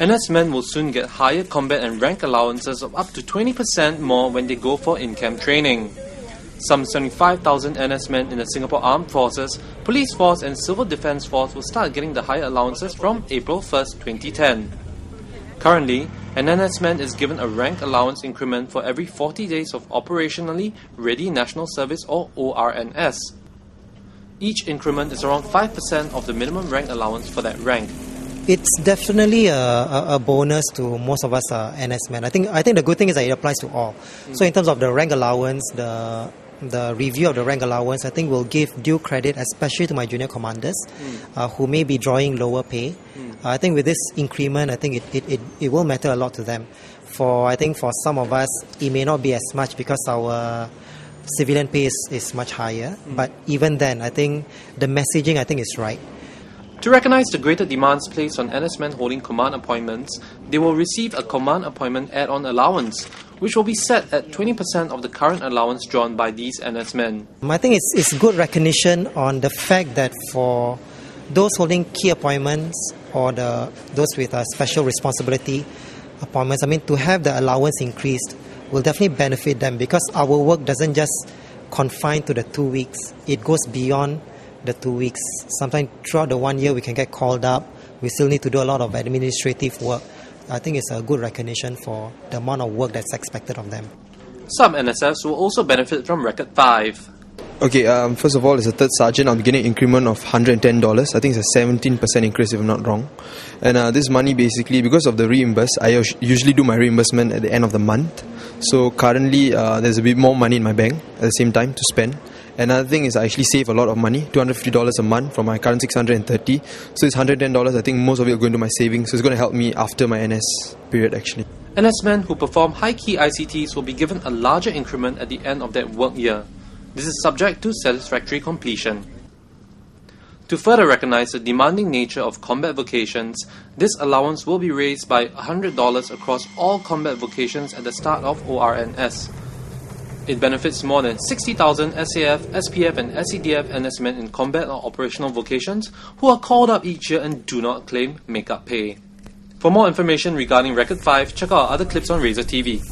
NSmen will soon get higher combat and rank allowances of up to 20% more when they go for in-camp training. Some 75,000 NSmen in the Singapore Armed Forces, Police Force and Civil Defence Force will start getting the higher allowances from April 1st, 2010. Currently, an NSman is given a rank allowance increment for every 40 days of Operationally Ready National Service or ORNS. Each increment is around 5% of the minimum rank allowance for that rank. It's definitely a bonus to most of us NSmen. I think the good thing is that it applies to all. So in terms of the rank allowance, the review of the rank allowance, I think will give due credit, especially to my junior commanders who may be drawing lower pay. I think with this increment, I think it will matter a lot to them. I think for some of us, it may not be as much because our civilian pay is much higher. But even then, I think the messaging is right. To recognise the greater demands placed on NSmen holding command appointments, they will receive a command appointment add-on allowance, which will be set at 20% of the current allowance drawn by these NSmen. I think it's good recognition on the fact that for those holding key appointments or those with a special responsibility appointments, to have the allowance increased will definitely benefit them, because our work doesn't just confine to the 2 weeks. It goes beyond the 2 weeks. Sometimes throughout the 1 year we can get called up. We still need to do a lot of administrative work. I think it's a good recognition for the amount of work that's expected of them. Some NSFs will also benefit from Record 5. Okay, first of all, as a third sergeant, I'll be getting an increment of $110. I think it's a 17% increase if I'm not wrong. And this money basically, because of the reimburse, I usually do my reimbursement at the end of the month. So currently, there's a bit more money in my bank at the same time to spend. Another thing is I actually save a lot of money, $250 a month from my current $630. So it's $110. I think most of it will go into my savings. So it's going to help me after my NS period actually. NSmen who perform high-key ICTs will be given a larger increment at the end of that work year. This is subject to satisfactory completion. To further recognise the demanding nature of combat vocations, this allowance will be raised by $100 across all combat vocations at the start of ORNS. It benefits more than 60,000 SAF, SPF and SEDF NSmen in combat or operational vocations who are called up each year and do not claim make-up pay. For more information regarding Record 5, check out our other clips on Razor TV.